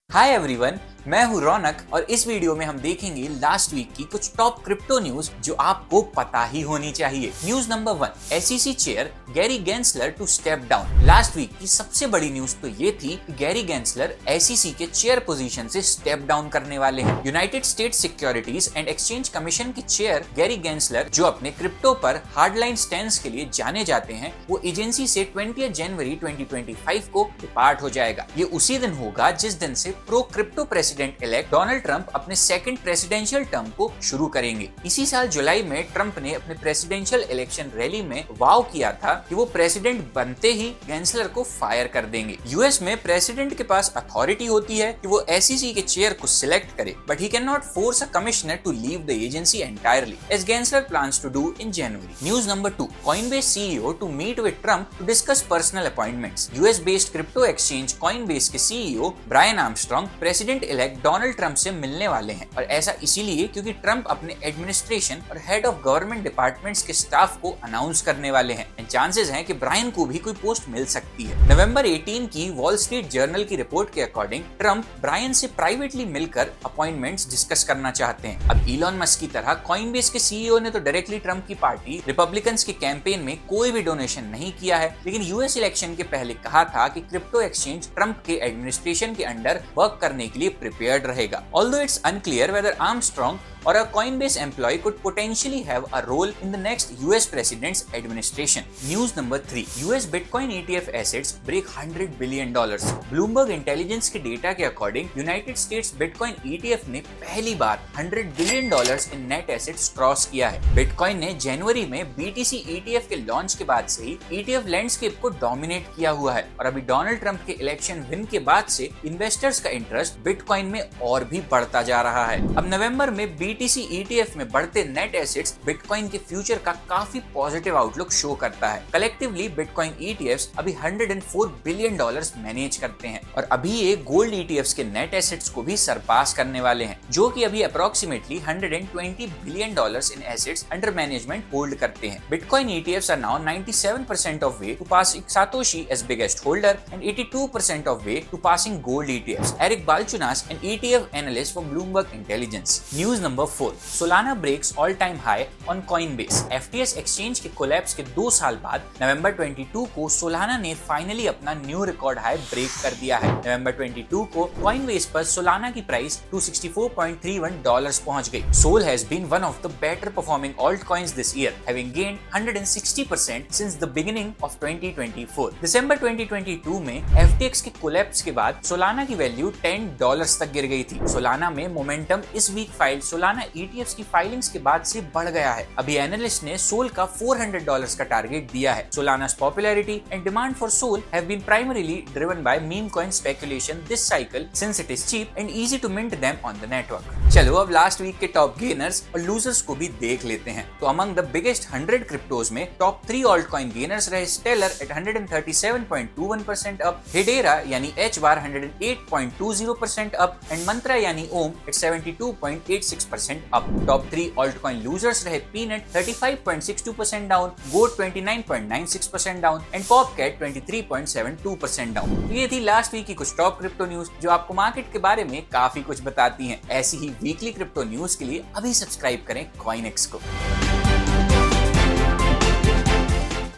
Hi everyone, मैं हूं रौनक और इस वीडियो में हम देखेंगे लास्ट वीक की कुछ टॉप क्रिप्टो न्यूज जो आपको पता ही होनी चाहिए। News number 1, SEC chair Gary Gensler to step down. Last week की सबसे बड़ी न्यूज तो ये थी कि गैरी गेंसलर एसईसी के चेयर पोजीशन से स्टेप डाउन करने वाले हैं। United States Securities and Exchange Commission के चेयर गैरी गेंसलर, जो अपने क्रिप्टो पर हार्डलाइन स्टैंस के लिए जाने जाते हैं, वो एजेंसी से 20 जनवरी 2025 को डिपार्ट हो जाएगा। ये उसी दिन होगा जिस दिन से pro crypto president elect Donald Trump अपने सेकंड प्रेसिडेंशियल टर्म को शुरू करेंगे। इसी साल जुलाई में ट्रंप ने अपने प्रेसिडेंशियल इलेक्शन रैली में वाव किया था कि वो प्रेसिडेंट बनते ही गेंसलर को फायर कर देंगे। यूएस में प्रेसिडेंट के पास अथॉरिटी होती है कि वो एसईसी के चेयर को सिलेक्ट करे, but he can not force a commissioner to leave the agency entirely, as Gensler plans to do in January. News number 2, Coinbase CEO to meet with Trump to discuss personal appointments. US based crypto exchange Coinbase के CEO Brian Armstrong president elect Donald Trump से मिलने वाले हैं, और ऐसा इसीलिए क्योंकि Trump अपने एडमिनिस्ट्रेशन और हेड ऑफ गवर्नमेंट डिपार्टमेंट्स के स्टाफ को अनाउंस करने वाले हैं। चांसेस हैं कि ब्रायन को भी कोई पोस्ट मिल सकती है। नवंबर 18 की वॉल स्ट्रीट जर्नल की रिपोर्ट के अकॉर्डिंग ट्रंप ब्रायन से प्राइवेटली मिलकर अपॉइंटमेंट्स डिस्कस करना चाहते हैं। अब इलॉन मस्क की तरह कॉइनबेस के सीईओ ने तो डायरेक्टली ट्रंप की पार्टी रिपब्लिकन्स के कैंपेन में कोई भी डोनेशन नहीं किया है, लेकिन यूएस इलेक्शन के पहले कहा था कि क्रिप्टो एक्सचेंज ट्रंप के एडमिनिस्ट्रेशन के अंडर वर्क करने के लिए प्रिपेयर्ड रहेगा। Although it's unclear whether Armstrong or a Coinbase employee could potentially have a role in the next US president's administration. News number 3, US Bitcoin ETF assets break $100 billion. Bloomberg Intelligence के data के according United states bitcoin ETF ने पहली बार $100 billion in net assets cross किया है। Bitcoin ने जनवरी में BTC ETF के launch के बाद से ही ETF लैंडस्केप को डोमिनेट किया हुआ है, और अभी डोनाल्ड ट्रंप के इलेक्शन विन के बाद से इन्वेस्टर्स का इंटरेस्ट बिटकॉइन में और भी बढ़ता जा रहा है। अब नवंबर में BTC ETF में बढ़ते नेट एसेट्स बिटकॉइन के फ्यूचर का काफी पॉजिटिव आउटलुक शो करता है। कलेक्टिवली बिटकॉइन ETFs अभी $104 बिलियन मैनेज करते हैं, और अभी ये गोल्ड ETFs के नेट एसेट्स को भी सरपास करने वाले हैं, जो कि अभी approximately $120 billion in assets under management hold करते हैं। Bitcoin ETFs are now 97% of way to passing Satoshi as biggest holder and 82% of way to passing gold ETFs. Eric Balchunas, an ETF analyst for Bloomberg Intelligence. News number 4, Solana breaks all-time high on Coinbase. FTX exchange के collapse के 2 साल बाद नवंबर 22 को Solana ने finally अपना new record high break कर दिया है। नवंबर 22 को Coinbase पर सोलाना की प्राइस $264.31 पहुंच गई। Sol has been one of the better performing altcoins this year, having gained 160% since the beginning of 2024. दिसंबर 2022 में FTX के कोलैप्स के बाद सोलाना की वैल्यू $10 तक गिर गई थी। सोलाना में मोमेंटम इस वीक फाइल सोलाना ETFs की फाइलिंग्स के बाद से बढ़ गया है। अभी एनालिस्ट ने सोल का $400 का टारगेट दिया है। सोलाना's popularity and demand for Sol have been primarily driven by meme coin speculation this cycle, since it is cheap and easy to mint them on the network. चलो अब लास्ट वीक के top gainers और losers को भी देख लेते हैं। तो अमंग द बिगेस्ट 100 क्रिप्टोज में टॉप 3 ऑल्ट कॉइन गेनर्स रहे स्टेलर एट 137.21% अप, हिडेरा यानी HBAR 108.20% अप, एंड मंत्रा यानी OM at 72.86% up. Top 3 altcoin losers रहे Peanut 35.62% down, Goat 29.96% down, and Popcat 23.72% down. ये थी लास्ट वीक की कुछ top crypto news जो आपको मार्केट के बारे में काफी कुछ बताती हैं। ऐसी ही वीकली क्रिप्टो न्यूज के लिए अभी सब्सक्राइब करें कॉइनएक्स को।